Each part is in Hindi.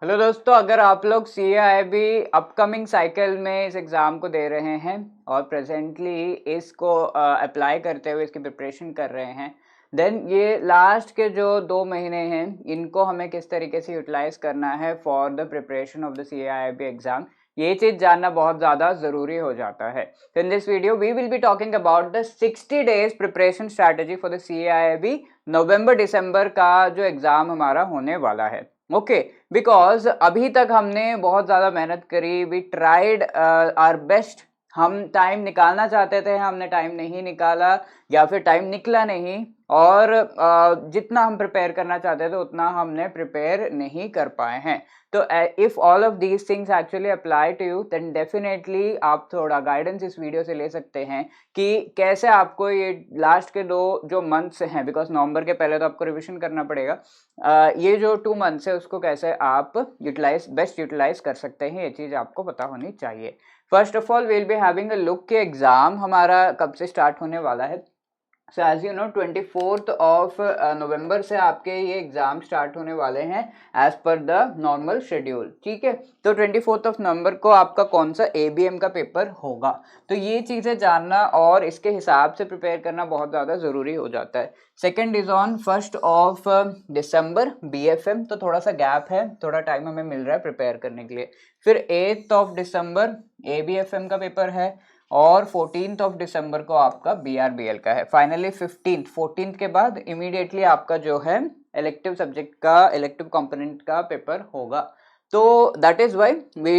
हेलो दोस्तों, अगर आप लोग CAIB अपकमिंग साइकिल में इस एग्ज़ाम को दे रहे हैं और प्रेजेंटली इसको अप्लाई करते हुए इसकी प्रिपरेशन कर रहे हैं, देन ये लास्ट के जो 2 महीने हैं इनको हमें किस तरीके से यूटिलाइज करना है for the preparation of the CAIB exam, ये चीज़ जानना बहुत ज़्यादा ज़रूरी हो जाता है। तो in this video we will be talking about the 60 days preparation strategy for the CAIB नवंबर दिसंबर का जो एग्ज़ाम हमारा होने वाला है। ओके, बिकॉज अभी तक हमने बहुत ज़्यादा मेहनत करी, वी ट्राइड आवर बेस्ट। हम टाइम निकालना चाहते थे, हमने टाइम नहीं निकाला या फिर टाइम निकला नहीं, और जितना हम प्रिपेयर करना चाहते थे उतना हमने प्रिपेयर नहीं कर पाए हैं। तो if all of these things actually apply to you, then definitely आप थोड़ा गाइडेंस इस वीडियो से ले सकते हैं कि कैसे आपको ये लास्ट के 2 जो मंथ्स हैं, बिकॉज नवंबर के पहले तो आपको रिविजन करना पड़ेगा, ये जो 2 मंथ्स है उसको कैसे आप बेस्ट यूटिलाइज कर सकते हैं, ये चीज़ आपको पता होनी चाहिए। First of all will be having a look के एग्ज़ाम हमारा कब से स्टार्ट होने वाला है। So as you know 24th of November से आपके ये एग्ज़ाम स्टार्ट होने वाले हैं as per the normal schedule. ठीक है, तो 24th ऑफ नवंबर को आपका कौन सा ABM का पेपर होगा, तो ये चीज़ें जानना और इसके हिसाब से प्रिपेयर करना बहुत ज़्यादा ज़रूरी हो जाता है। Second is on 1st of December BFM, तो थोड़ा सा गैप है, थोड़ा टाइम हमें मिल रहा है प्रिपेयर करने के लिए। फिर 8th ऑफ दिसंबर ABFM का पेपर है और 14th ऑफ दिसंबर को आपका BRBL का है। फाइनली 14th के बाद इमीडिएटली आपका जो है इलेक्टिव सब्जेक्ट का इलेक्टिव कंपोनेंट का पेपर होगा। तो दैट इज़ वाई वी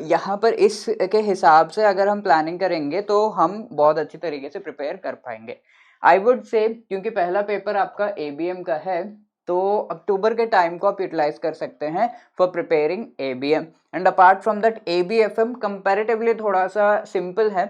यहाँ पर इसके हिसाब से अगर हम प्लानिंग करेंगे तो हम बहुत अच्छी तरीके से प्रिपेयर कर पाएंगे। आई वुड से क्योंकि पहला पेपर आपका ABM का है, तो अक्टूबर के टाइम को आप यूटिलाइज कर सकते हैं for preparing ABM। And apart from that ABFM comparatively थोड़ा सा सिंपल है,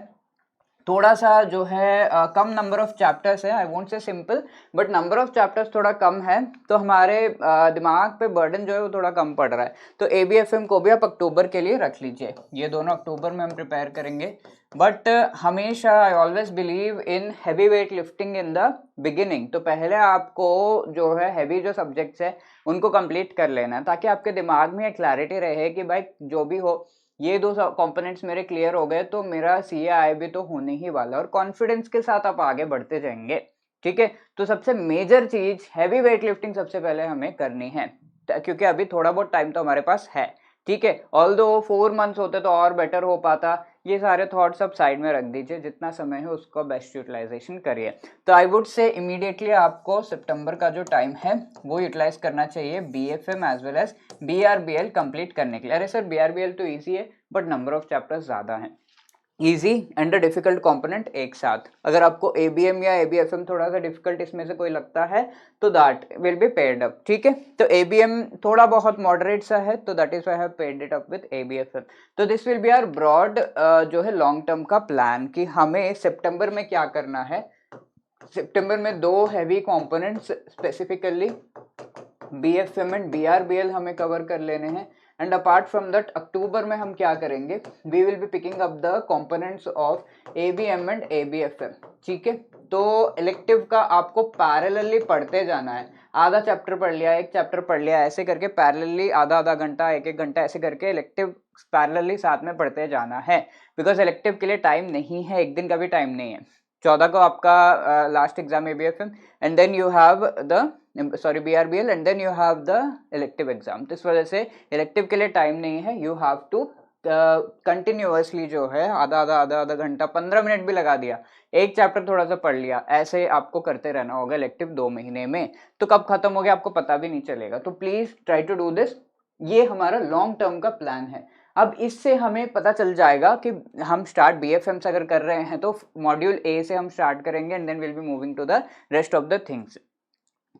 थोड़ा सा जो है कम नंबर ऑफ चैप्टर्स है। I won't say simple, but number of chapters थोड़ा कम है, तो हमारे दिमाग पे बर्डन जो है वो थोड़ा कम पड़ रहा है। तो ABFM को भी आप अक्टूबर के लिए रख लीजिए, ये दोनों अक्टूबर में हम प्रिपेयर करेंगे। बट हमेशा I always believe in heavy weight lifting in the beginning, तो पहले आपको जो है हैवी जो सब्जेक्ट्स है उनको कंप्लीट कर लेना है, ताकि आपके दिमाग में क्लैरिटी रहे कि भाई जो भी हो ये 2 कंपोनेंट्स मेरे क्लियर हो गए तो मेरा CAIB तो होने ही वाला है, और कॉन्फिडेंस के साथ आप आगे बढ़ते जाएंगे। ठीक है, तो सबसे मेजर चीज हैवी वेट लिफ्टिंग सबसे पहले हमें करनी है, क्योंकि अभी थोड़ा बहुत टाइम तो हमारे पास है। ठीक है, ऑल्दो 4 मंथ्स होते तो और बेटर हो पाता। ये सारे थॉट्स आप साइड में रख दीजिए, जितना समय है उसको बेस्ट यूटिलाइजेशन करिए। तो आई वुड से इमीडिएटली आपको सितंबर का जो टाइम है वो यूटिलाइज करना चाहिए BFM as well as BRBL complete करने के लिए। अरे सर BRBL तो ईजी है, बट नंबर ऑफ चैप्टर्स ज़्यादा हैं। Easy and a difficult component एक साथ, अगर आपको ABM या ABFM थोड़ा सा डिफिकल्ट इसमें से कोई लगता है तो that will be paired up. ठीक है, तो ABM थोड़ा बहुत मॉडरेट सा है, तो that is I have paired it up with ABFM। तो this will be our broad जो है लॉन्ग टर्म का प्लान कि हमें सितंबर में क्या करना है। सितंबर में 2 heavy components specifically BFM and BRBL हमें कवर कर लेने हैं। एंड अपार्ट फ्रॉम दैट अक्टूबर में हम क्या करेंगे, we will be picking up the components of ABM and ABFM। ठीक है, तो इलेक्टिव का आपको पैरेलली पढ़ते जाना है, आधा चैप्टर पढ़ लिया, एक चैप्टर पढ़ लिया, ऐसे करके पैरेलली आधा आधा घंटा, एक एक घंटा ऐसे करके इलेक्टिव पैरेलली साथ में पढ़ते जाना है। बिकॉज इलेक्टिव के लिए टाइम नहीं है, एक दिन का भी टाइम नहीं है। 14 को आपका last exam ABFM, and then you have the BRBL, and then you have the elective exam. तो इस वजह से इलेक्टिव के लिए टाइम नहीं है, यू हैव टू कंटिन्यूअसली जो है आधा आधा घंटा, 15 मिनट भी लगा दिया, एक चैप्टर थोड़ा सा पढ़ लिया, ऐसे आपको करते रहना होगा इलेक्टिव 2 महीने में। तो कब खत्म हो गया आपको पता भी नहीं चलेगा। तो please try to do this, ये हमारा लॉन्ग टर्म का प्लान है। अब इससे हमें पता चल जाएगा कि हम स्टार्ट BFM से अगर कर रहे हैं तो मॉड्यूल A से हम स्टार्ट करेंगे, and then will be moving to the rest of the things.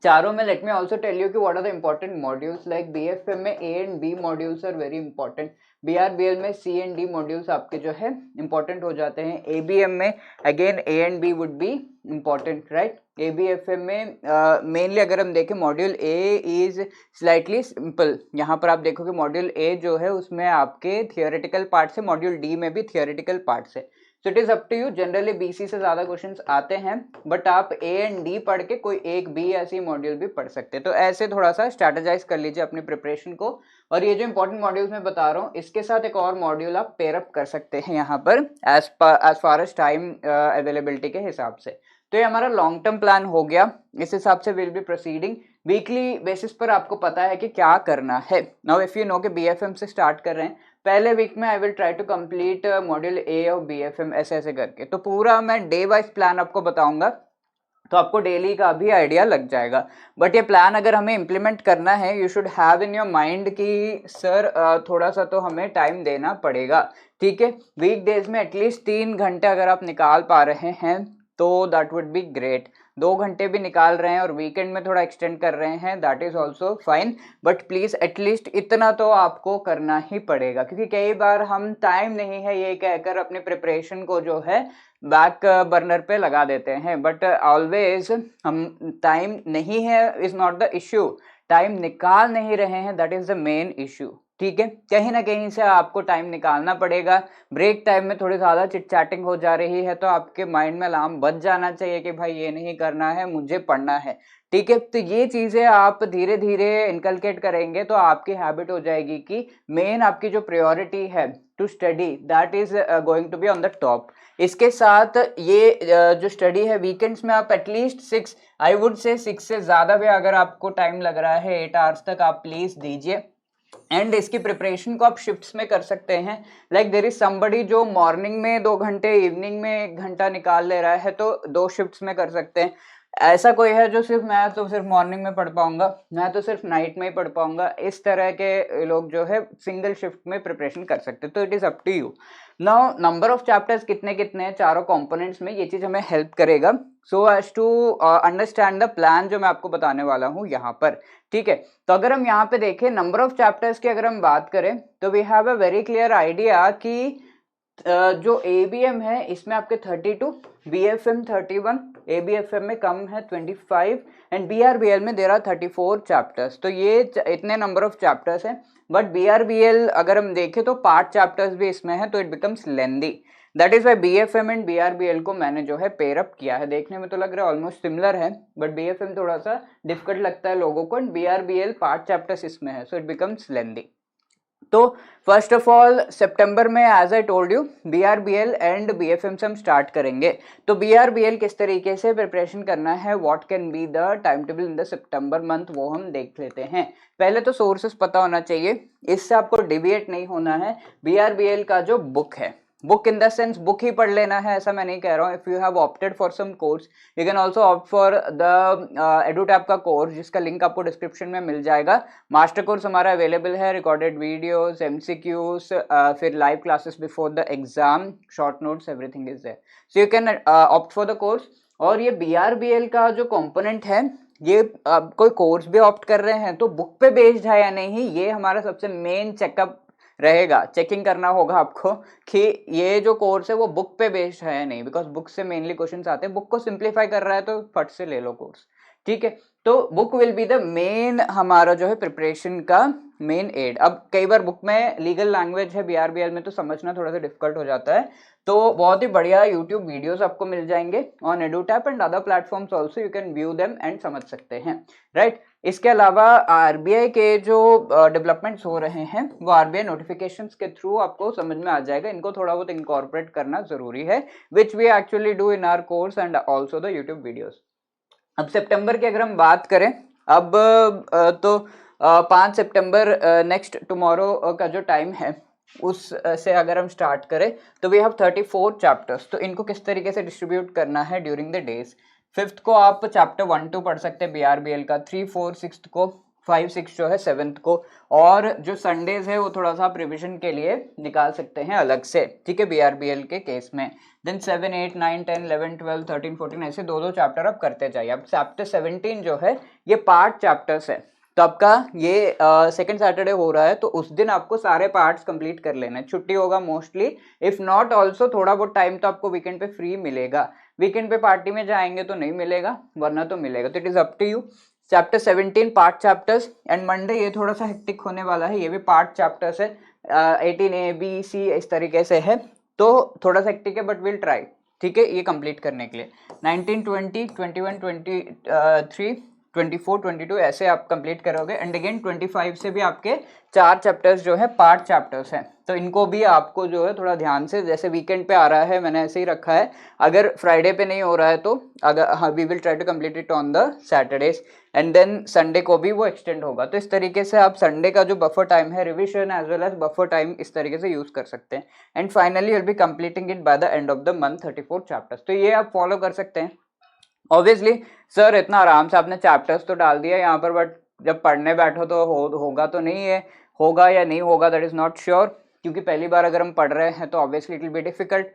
चारों में let me also tell you कि what are the important modules. Like BFM में A and B modules are very important, BRBL में C एंड D मॉड्यूल्स आपके जो है इंपॉर्टेंट हो जाते हैं, ABM में again A and B would be important, right. ABFM में मेनली अगर हम देखें module A is slightly simple. यहाँ पर आप देखोगे मॉड्यूल A जो है उसमें आपके थियोरेटिकल पार्ट से, मॉड्यूल D में भी थियोरेटिकल पार्ट से। So it is up to you. Generally BC से ज्यादा क्वेश्चंस आते हैं, बट आप A एंड D पढ़ के कोई एक B ऐसी मॉड्यूल भी पढ़ सकते हैं। तो ऐसे थोड़ा सा स्ट्रेटेजाइज कर लीजिए अपनी प्रिपरेशन को। और ये जो इंपॉर्टेंट मॉड्यूल्स मैं बता रहा हूँ, इसके साथ एक और मॉड्यूल आप पेयरअप कर सकते हैं यहाँ पर as far as time availability के हिसाब से। तो ये हमारा लॉन्ग टर्म प्लान हो गया। इस हिसाब से will be proceeding weekly basis पर। आपको पता है कि क्या करना है। नाउ इफ यू नो कि BFM से स्टार्ट कर रहे हैं, पहले वीक में I will try to complete module A of BFM ऐसे ऐसे करके। तो पूरा मैं डे वाइज प्लान आपको बताऊंगा, तो आपको डेली का भी आइडिया लग जाएगा। बट ये प्लान अगर हमें इम्प्लीमेंट करना है, you should have in your mind कि सर थोड़ा सा तो हमें टाइम देना पड़ेगा, ठीक है। वीक डेज में एटलीस्ट 3 घंटे अगर आप निकाल पा रहे हैं तो दैट वुड बी ग्रेट। 2 घंटे भी निकाल रहे हैं और वीकेंड में थोड़ा एक्सटेंड कर रहे हैं, that is also fine. But please at least इतना तो आपको करना ही पड़ेगा, क्योंकि कई बार हम टाइम नहीं है ये कहकर अपने प्रिपरेशन को जो है बैक बर्नर पे लगा देते हैं। बट ऑलवेज हम टाइम नहीं है is not the issue, time निकाल नहीं रहे हैं, that is the main issue, ठीक है। कहीं ना कहीं से आपको टाइम निकालना पड़ेगा। ब्रेक टाइम में थोड़ी ज़्यादा चिट चैटिंग हो जा रही है तो आपके माइंड में अलार्म बज जाना चाहिए कि भाई ये नहीं करना है, मुझे पढ़ना है, ठीक है। तो ये चीज़ें आप धीरे धीरे इनकलकेट करेंगे तो आपकी हैबिट हो जाएगी कि मेन आपकी जो प्रायोरिटी है to study, that is going to be on the top. इसके साथ ये जो स्टडी है वीकेंड्स में आप एटलीस्ट 6, आई वुड से 6 से ज़्यादा भी अगर आपको टाइम लग रहा है 8 आवर्स तक आप प्लीज़ दीजिए। एंड इसकी प्रिपरेशन को आप शिफ्ट्स में कर सकते हैं। लाइक देयर इज समबडी जो मॉर्निंग में 2 घंटे, इवनिंग में 1 घंटा निकाल ले रहा है, तो 2 शिफ्ट्स में कर सकते हैं। ऐसा कोई है जो सिर्फ मैं तो सिर्फ मॉर्निंग में पढ़ पाऊंगा, मैं तो सिर्फ नाइट में ही पढ़ पाऊंगा, इस तरह के लोग जो है सिंगल शिफ्ट में प्रिपरेशन कर सकते हैं। तो it is up to you. Now number of chapters कितने कितने हैं चारों कंपोनेंट्स में, ये चीज हमें हेल्प करेगा so as to understand the plan जो मैं आपको बताने वाला हूँ यहाँ पर, ठीक है। तो अगर हम यहाँ पे देखें नंबर ऑफ चैप्टर्स की अगर हम बात करें तो we have a very clear idea कि जो ABM है इसमें आपके 32, BFM 31, ABFM में कम है 25 एंड BRBL में देर आर 34 चैप्टर्स। तो ये इतने नंबर ऑफ चैप्टर्स हैं। बट BRBL अगर हम देखें तो 5 चैप्टर्स भी इसमें हैं, तो it becomes lengthy. That is why BFM and BRBL को मैंने जो है पेयरअप किया है। देखने में तो लग रहा है ऑलमोस्ट सिमिलर है, बट BFM थोड़ा सा डिफिकल्ट लगता है लोगों को एंड BRBL 5 चैप्टर्स इसमें है, सो इट बिकम्स लेंदी। तो फर्स्ट ऑफ ऑल सितंबर में as I told you BRBL and BFM से हम स्टार्ट करेंगे। तो BRBL किस तरीके से प्रिपरेशन करना है, what can be the time table in the September month, वो हम देख लेते हैं। पहले तो सोर्सेस पता होना चाहिए, इससे आपको डिविएट नहीं होना है। BRBL का जो बुक है, book in the sense book ही पढ़ लेना है ऐसा मैं नहीं कह रहा हूँ। If you have opted for some course you can also opt for the Edutap का कोर्स, जिसका लिंक आपको डिस्क्रिप्शन में मिल जाएगा। मास्टर कोर्स हमारा अवेलेबल है, रिकॉर्डेड वीडियोस, MCQs, फिर live classes before the exam, short notes, everything is there, so you can opt for the course. और ये BRBL का जो कंपोनेंट है, ये कोई कोर्स भी ऑप्ट कर रहे हैं तो बुक पे बेस्ड है या नहीं, ये हमारा सबसे मेन चेकअप रहेगा। चेकिंग करना होगा आपको कि ये जो कोर्स है वो बुक पे बेस्ड है या नहीं, बिकॉज बुक से मेनली क्वेश्चंस आते हैं। बुक को सिंप्लीफाई कर रहा है तो फट से ले लो कोर्स, ठीक है। तो book will be the main हमारा जो है प्रिपरेशन का मेन एड। अब कई बार बुक में लीगल लैंग्वेज है BRBL में, तो समझना थोड़ा सा डिफिकल्ट हो जाता है। तो बहुत ही बढ़िया यूट्यूब वीडियोस आपको मिल जाएंगे on एडुटैप and other platforms also, you can view them and समझ सकते हैं, राइट। इसके अलावा RBI के जो डेवलपमेंट्स हो रहे हैं वो RBI नोटिफिकेशंस के थ्रू आपको समझ में आ जाएगा। इनको थोड़ा बहुत इनकॉर्पोरेट करना जरूरी है, which we actually do in our course and also the YouTube videos. अब सितंबर की अगर हम बात करें, अब तो 5 सितंबर नेक्स्ट टुमारो का जो टाइम है उस से अगर हम स्टार्ट करें तो वी हैव 34 चैप्टर्स। तो इनको किस तरीके से डिस्ट्रीब्यूट करना है ड्यूरिंग द डेज। 5th को आप चैप्टर 1-2 पढ़ सकते हैं BRBL का, 3, 4, 6 को, 5, 6 जो है 7th को, और जो संडेज है वो थोड़ा सा आप रिविजन के लिए निकाल सकते हैं अलग से, ठीक है, BRBL के केस में। देन 7, 8, 9, 10, 11, 12, 13, 14 ऐसे 2-2 चैप्टर आप करते जाइए। अब चैप्टर 17 जो है ये पार्ट चैप्टर्स है, तो आपका ये सेकंड सैटरडे हो रहा है तो उस दिन आपको सारे पार्ट्स कंप्लीट कर लेना है। छुट्टी होगा मोस्टली, इफ नॉट ऑल्सो थोड़ा बहुत टाइम तो आपको वीकेंड पे फ्री मिलेगा। वीकेंड पे पार्टी में जाएंगे तो नहीं मिलेगा, वरना तो मिलेगा। तो it is up to you. Chapter 17 part chapters and Monday ये थोड़ा सा हेक्टिक होने वाला है, ये भी पार्ट चैप्टर्स है, 18A, B, C इस तरीके से है। तो थोड़ा सा हेक्टिक है बट विल ट्राई, ठीक है, ये कंप्लीट करने के लिए। 19, 20, 21, 23, 24, 22 ऐसे आप कंप्लीट करोगे। एंड अगेन 25 से भी आपके 4 चैप्टर्स जो है पार्ट चैप्टर्स हैं, तो इनको भी आपको जो है थोड़ा ध्यान से, जैसे वीकेंड पे आ रहा है मैंने ऐसे ही रखा है, अगर फ्राइडे पे नहीं हो रहा है तो अगर हाँ we will try to complete it on the Saturdays, and then Sunday को भी वो एक्सटेंड होगा। तो इस तरीके से आप संडे का जो बफर टाइम है, revision as well as buffer time, इस तरीके से यूज कर सकते हैं। And finally will be completing it by the end of the month 34 chapters. तो ये आप फॉलो कर सकते हैं। ऑब्वियसली सर इतना आराम से आपने चैप्टर्स तो डाल दिया यहाँ पर, बट जब पढ़ने बैठो तो होगा तो नहीं है, होगा या नहीं होगा दैट इज नॉट श्योर, क्योंकि पहली बार अगर हम पढ़ रहे हैं तो obviously it will be difficult.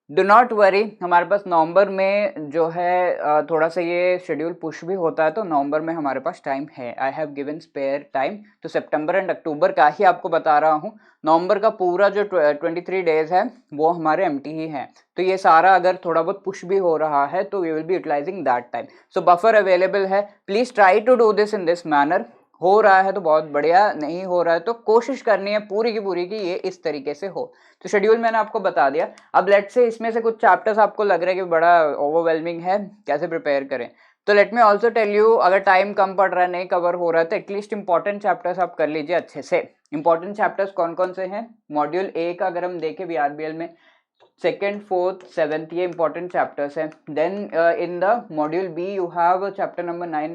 Do not worry, हमारे पास नवंबर में जो है थोड़ा सा ये शेड्यूल पुश भी होता है, तो नवंबर में हमारे पास टाइम है, I have given spare time. तो सितंबर एंड अक्टूबर का ही आपको बता रहा हूँ, नवंबर का पूरा जो 23 डेज है वो हमारे एम्प्टी ही है। तो ये सारा अगर थोड़ा बहुत पुश भी हो रहा है तो we will be utilising that time. So buffer available है, please try to do this in this manner. हो रहा है तो बहुत बढ़िया, नहीं हो रहा है तो कोशिश करनी है पूरी की पूरी की ये इस तरीके से हो। तो शेड्यूल मैंने आपको बता दिया। अब लेट से इसमें से कुछ चैप्टर्स आपको लग रहा है कि बड़ा ओवरवेलमिंग है, कैसे प्रिपेयर करें, तो let me also tell you, अगर टाइम कम पड़ रहा है, नहीं कवर हो रहा है, तो एटलीस्ट इंपॉर्टेंट चैप्टर्स आप कर लीजिए अच्छे से। इंपॉर्टेंट चैप्टर्स कौन कौन से हैं? मॉड्यूल ए का अगर हम देखें बीआरबीएल में, सेकेंड, फोर्थ, सेवेंथ, ये इंपॉर्टेंट चैप्टर्स हैं। Then in the module B you have chapter number 9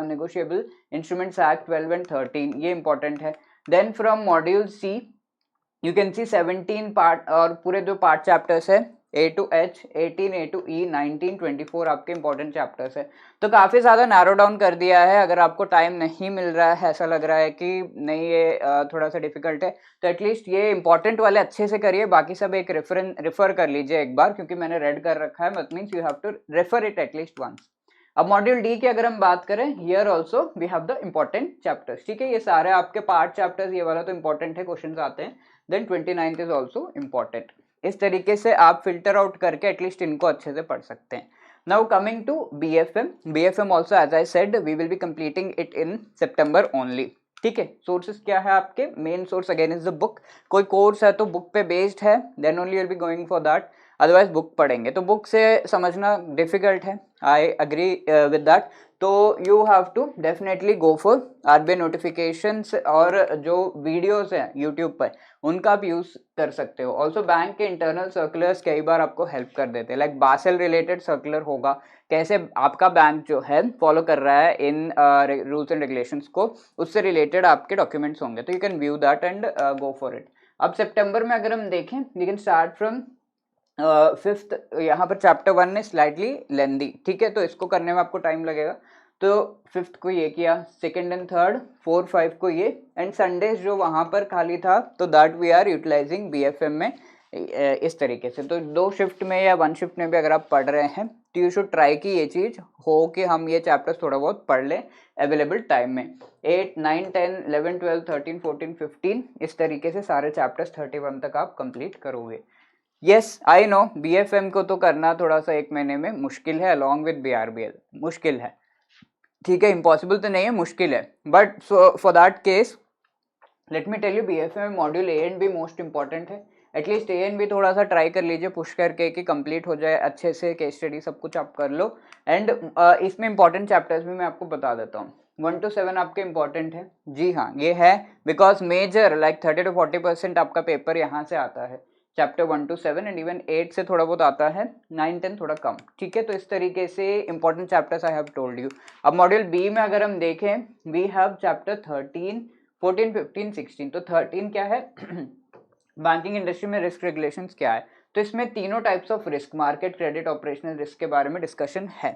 negotiable instruments act 12 and 13, ये इंपॉर्टेंट है। Then from module C you can see 17 part, और पूरे जो पार्ट चैप्टर्स है A to H, 18 A to E, 19, 24 आपके इंपॉर्टेंट चैप्टर्स है। तो काफ़ी ज़्यादा नैरो डाउन कर दिया है। अगर आपको टाइम नहीं मिल रहा है, ऐसा लग रहा है कि नहीं ये थोड़ा सा डिफिकल्ट है, तो एटलीस्ट ये इंपॉर्टेंट वाले अच्छे से करिए, बाकी सब एक रेफर कर लीजिए एक बार, क्योंकि मैंने रेड कर रखा है, that means you have to refer it at least once. अब मॉड्यूल डी की अगर हम बात करें, here also we have the important chapters, ठीक है, ये सारे आपके पार्ट चैप्टर्स, ये वाला तो इंपॉर्टेंट है, क्वेश्चन आते हैं। Then 29th is also important. इस तरीके से आप फिल्टर आउट करके एटलीस्ट इनको अच्छे से पढ़ सकते हैं। Now coming to BFM also as I said we will be completing it in सितंबर ओनली, ठीक है। सोर्सेज क्या है आपके? Main source again is the book. कोई कोर्स है तो बुक पे बेस्ड है, then only will be going for that, otherwise book पढ़ेंगे तो बुक से समझना डिफिकल्ट है, आई अग्री विद दैट। तो you have to definitely go for RBI notifications, और जो वीडियोस हैं यूट्यूब पर उनका आप यूज कर सकते हो। ऑल्सो बैंक के इंटरनल सर्कुलर्स कई बार आपको हेल्प कर देते हैं, लाइक बासेल रिलेटेड सर्कुलर होगा, कैसे आपका बैंक जो है फॉलो कर रहा है इन रूल्स एंड रेगुलेशंस को, उससे रिलेटेड आपके डॉक्यूमेंट्स होंगे, तो you can view that and go for it. अब सितंबर में अगर हम देखें, we can start from fifth. यहाँ पर चैप्टर 1 है स्लाइटली लेंदी, ठीक है, तो इसको करने में आपको टाइम लगेगा। तो फिफ्थ को ये किया, सेकेंड एंड थर्ड, 4, 5 को ये, एंड संडेज जो वहाँ पर खाली था तो that we are utilising BFM में इस तरीके से। तो 2 शिफ्ट में या 1 शिफ्ट में भी अगर आप पढ़ रहे हैं तो यू शुड ट्राई कि ये चीज़ हो कि हम ये चैप्टर्स थोड़ा बहुत पढ़ लें अवेलेबल टाइम में। 8, 9, 10, 11, 12, 13, 14, 15 इस तरीके से सारे चैप्टर्स 31 तक आप कंप्लीट करोगे। यस आई नो BFM को तो करना थोड़ा सा 1 महीने में मुश्किल है, अलॉन्ग विद BRBL मुश्किल है, ठीक है, इम्पॉसिबल तो नहीं है, मुश्किल है, but for that case let me tell you BFM module A and B most important है। एटलीस्ट A एंड B थोड़ा सा ट्राई कर लीजिए पुश करके कि कंप्लीट हो जाए अच्छे से, केस स्टडी सब कुछ आप कर लो। एंड इसमें इंपॉर्टेंट चैप्टर्स भी मैं आपको बता देता हूँ। 1 to 7 आपके इंपॉर्टेंट है, जी हाँ ये है, बिकॉज मेजर लाइक 30 to 40% आपका पेपर यहाँ से आता है, चैप्टर 1 to 7, एंड इवन 8 से थोड़ा बहुत आता है, 9, 10 थोड़ा कम, ठीक है। तो इस तरीके से important chapters I have told you. अब मॉड्यूल बी में अगर हम देखें, वी हैव चैप्टर 13, 14, 15, 16। तो 13 क्या है? बैंकिंग इंडस्ट्री में रिस्क रेगुलेशंस क्या है। तो इसमें तीनों types of risk, market, credit, operational risk के बारे में डिस्कशन है,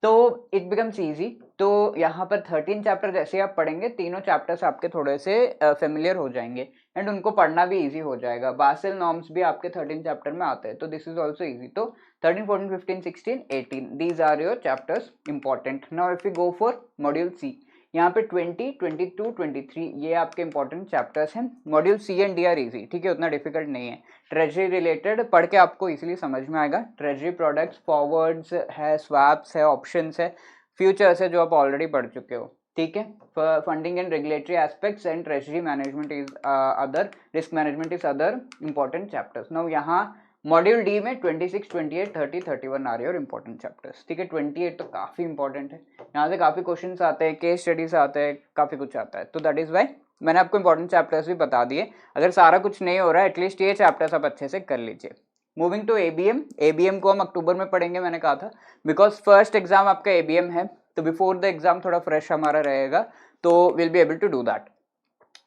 तो इट बिकम्स ईजी। तो यहाँ पर 13 चैप्टर जैसे आप पढ़ेंगे, तीनों चैप्टर्स आपके थोड़े से फेमिलियर हो जाएंगे एंड उनको पढ़ना भी इजी हो जाएगा। बासेल नॉर्म्स भी आपके 13 चैप्टर में आते हैं, तो दिस इज ऑल्सो ईजी। तो 13, 14, 15, 16, 18 these are your chapters important. Now if you go for module C, यहाँ पे 20, 22, 23 ये आपके इंपॉर्टेंट चैप्टर्स हैं। Module C and D are easy, ठीक है, उतना डिफिकल्ट नहीं है। ट्रेजरी रिलेटेड पढ़ के आपको इजीली समझ में आएगा। ट्रेजरी प्रोडक्ट्स, फॉरवर्ड्स है, स्वैप्स है, ऑप्शंस है, फ्यूचर्स है जो आप ऑलरेडी पढ़ चुके हो, ठीक है। Funding and regulatory aspects and treasury management is other, risk management is other important chapters. Now यहाँ मॉड्यूल डी में 26, 28, 30, 31 आ रही है और इंपॉर्टेंट चैप्टर्स, ठीक है। 28 तो काफी इंपॉर्टेंट है, यहाँ से काफी क्वेश्चंस आते हैं, केस स्टडीज आते हैं, काफी कुछ आता है, तो दैट इज वाई मैंने आपको इंपॉर्टेंट चैप्टर्स भी बता दिए। अगर सारा कुछ नहीं हो रहा है, एटलीस्ट ये चैप्टर्स आप अच्छे से कर लीजिए। मूविंग टू एबीएम, एबीएम को हम अक्टूबर में पढ़ेंगे मैंने कहा था, बिकॉज फर्स्ट एग्जाम आपका एबीएम है, तो बिफोर द एग्जाम थोड़ा फ्रेश हमारा रहेगा, तो will be able to do that.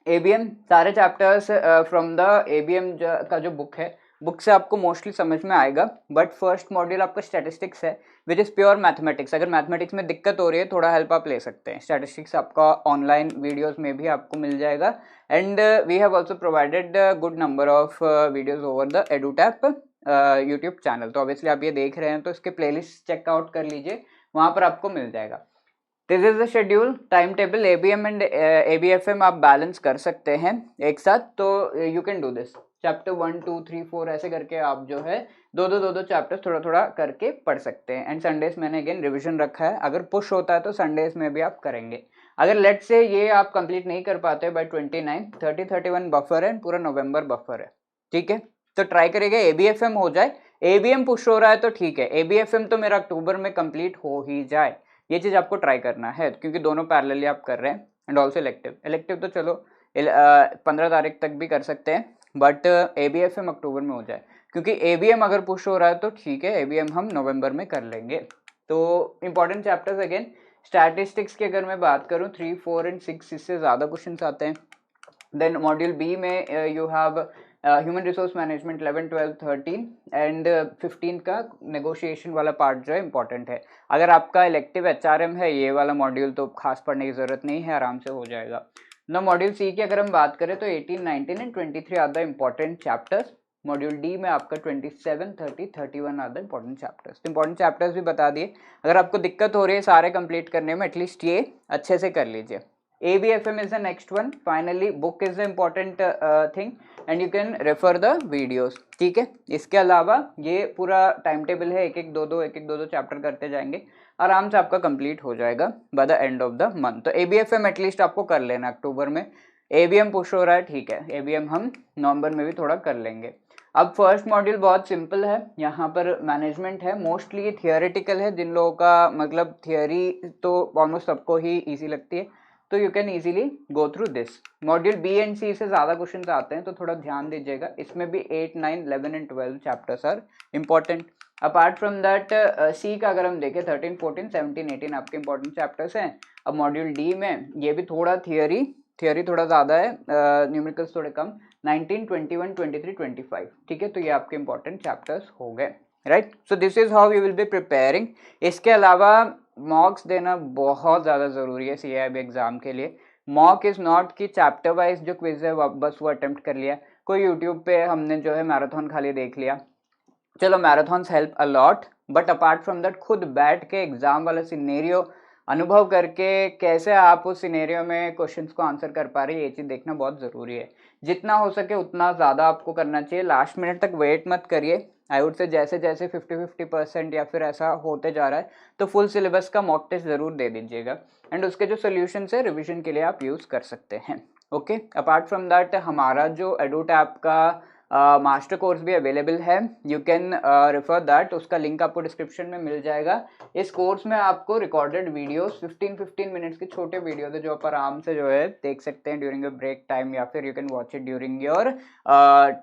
ABM सारे चैप्टर्स फ्रॉम द एबीएम का जो बुक है, बुक से आपको मोस्टली समझ में आएगा, बट फर्स्ट मॉड्यूल आपका स्टैटिस्टिक्स है विच इज प्योर मैथमेटिक्स। अगर मैथमेटिक्स में दिक्कत हो रही है, थोड़ा हेल्प आप ले सकते हैं, स्टैटिस्टिक्स आपका ऑनलाइन वीडियोस में भी आपको मिल जाएगा, and we have also provided good number of videos over the Edutap YouTube channel. तो ऑब्वियसली आप ये देख रहे हैं तो इसके प्लेलिस्ट चेकआउट कर लीजिए, वहां पर आपको मिल जाएगा। This is the schedule, time table, ABM and एबीएफएम आप बैलेंस कर सकते हैं एक साथ, तो you can do this. Chapter 1, 2, 3, 4 ऐसे करके आप जो है दो चैप्टर्स थोड़ा थोड़ा करके पढ़ सकते हैं। एंड संडेज मैंने अगेन रिवीजन रखा है, अगर पुश होता है तो संडेज में भी आप करेंगे। अगर लेट से ये आप कंप्लीट नहीं कर पाते बाय 29, 30, 31 बफर है, पूरा नवंबर बफर है, ठीक है। तो ट्राई करेगा एबीएफएम हो जाए, एबीएम पुश हो रहा है तो ठीक है, एबीएफएम तो मेरा अक्टूबर में कंप्लीट हो ही जाए, ये चीज आपको ट्राई करना है, क्योंकि दोनों पैरेलली आप कर रहे हैं। एंड ऑल्सो इलेक्टिव तो चलो 15 तारीख तक भी कर सकते हैं, बट एबीएफएम अक्टूबर में हो जाए, क्योंकि एबीएम अगर पुश हो रहा है तो ठीक है, एबीएम हम नवंबर में कर लेंगे। तो इंपॉर्टेंट चैप्टर्स अगेन स्टैटिस्टिक्स की अगर मैं बात करूं 3, 4 एंड 6 इससे ज्यादा क्वेश्चन आते हैं। देन मॉड्यूल बी में you have human resource management 11, 12, 13 and 15 का नेगोशिएशन वाला पार्ट जो है इंपॉर्टेंट है। अगर आपका इलेक्टिव एचआरएम है ये वाला मॉड्यूल तो खास पढ़ने की जरूरत नहीं है, आराम से हो जाएगा ना। मॉड्यूल सी की अगर हम बात करें तो 18, 19 and 23 are the important chapters. Module D में आपका 27, 30, 31 are the important chapters. Important chapters भी बता दिए, अगर आपको दिक्कत हो रही है सारे कंप्लीट करने में, एटलीस्ट ये अच्छे से कर लीजिए। ABFM is the next one. Finally, book is the important thing and you can refer the videos. ठीक है, इसके अलावा ये पूरा टाइम टेबल है, एक एक दो दो चैप्टर करते जाएंगे, आराम से आपका कंप्लीट हो जाएगा bye the end of the month. तो ABFM एटलीस्ट आपको कर लेना अक्टूबर में। ABM पुश हो रहा है, ठीक है, ABM हम नवंबर में भी थोड़ा कर लेंगे। अब फर्स्ट मॉड्यूल बहुत सिंपल है, यहाँ पर मैनेजमेंट है, मोस्टली थियोरेटिकल है, जिन लोगों का मतलब थियोरी तो ऑलमोस्ट सबको ही ईजी लगती है, तो you can easily go through this. Module B and C से ज़्यादा क्वेश्चन आते हैं, तो थोड़ा ध्यान दीजिएगा, इसमें भी 8, 9, 11 and 12 chapters are important. Apart from that C का अगर हम देखें 13, 14, 17, 18 आपके इंपॉर्टेंट चैप्टर्स हैं। अब मॉड्यूल डी में ये भी थोड़ा थियोरी थोड़ा ज़्यादा है, न्यूमेरिकल्स थोड़े कम, 19, 21, 23, 25, ठीक है, तो ये आपके इंपॉर्टेंट चैप्टर्स हो गए, right. So this is how you will be preparing. इसके अलावा मॉक्स देना बहुत ज़्यादा ज़रूरी है CIB एग्जाम के लिए। मॉक इज़ नॉट कि चैप्टर वाइज जो क्विज है बस वो अटेम्प्ट कर लिया, कोई यूट्यूब पे हमने जो है मैराथन खाली देख लिया, चलो marathons help a lot, but apart from that खुद बैठ के एग्जाम वाला सिनेरियो अनुभव करके कैसे आप उस सिनेरियो में क्वेश्चंस को आंसर कर पा रहे हैं, ये चीज़ देखना बहुत ज़रूरी है। जितना हो सके उतना ज़्यादा आपको करना चाहिए, लास्ट मिनट तक वेट मत करिए। आई वुड से जैसे जैसे 50-50% या फिर ऐसा होते जा रहा है तो फुल सिलेबस का मॉक टेस्ट ज़रूर दे दीजिएगा, एंड उसके जो सोल्यूशन है रिविजन के लिए आप यूज़ कर सकते हैं। ओके, अपार्ट फ्रॉम दैट हमारा जो एडुटैप का मास्टर कोर्स भी अवेलेबल है, यू कैन रेफर दैट, उसका लिंक आपको डिस्क्रिप्शन में मिल जाएगा। इस कोर्स में आपको रिकॉर्डेड वीडियोस 15-15 मिनट्स के छोटे वीडियोस है जो आप आराम से जो है देख सकते हैं ड्यूरिंग योर ब्रेक टाइम, या फिर you can watch it during your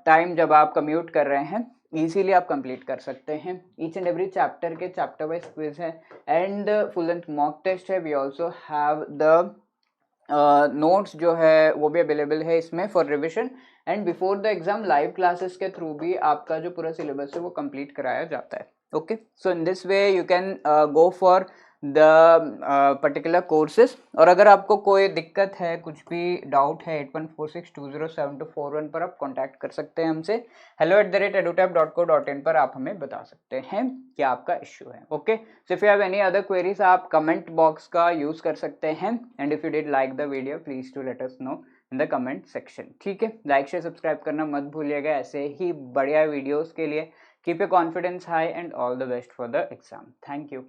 time जब आप कम्यूट कर रहे हैं, इजीली आप कंप्लीट कर सकते हैं। ईच एंड एवरी चैप्टर के चैप्टर वाइज क्विज है and full length mock test है। We also have the notes जो है वो भी अवेलेबल है इसमें for revision, and before the exam live classes के थ्रू भी आपका जो पूरा सिलेबस है वो कंप्लीट कराया जाता है। Okay, so in this way you can go for the particular courses. और अगर आपको कोई दिक्कत है, कुछ भी डाउट है, 8146207241 पर आप कांटेक्ट कर सकते हैं हमसे। hello@edutap.co.in पर आप हमें बता सकते हैं कि आपका इश्यू है। Okay, so if you have any other queries आप कमेंट बॉक्स का यूज कर सकते हैं, and if you did like the video please to let us know in the comment section. ठीक है, लाइक शेयर सब्सक्राइब करना मत भूलिएगा ऐसे ही बढ़िया वीडियोस के लिए। Keep your confidence high and all the best for the exam. Thank you.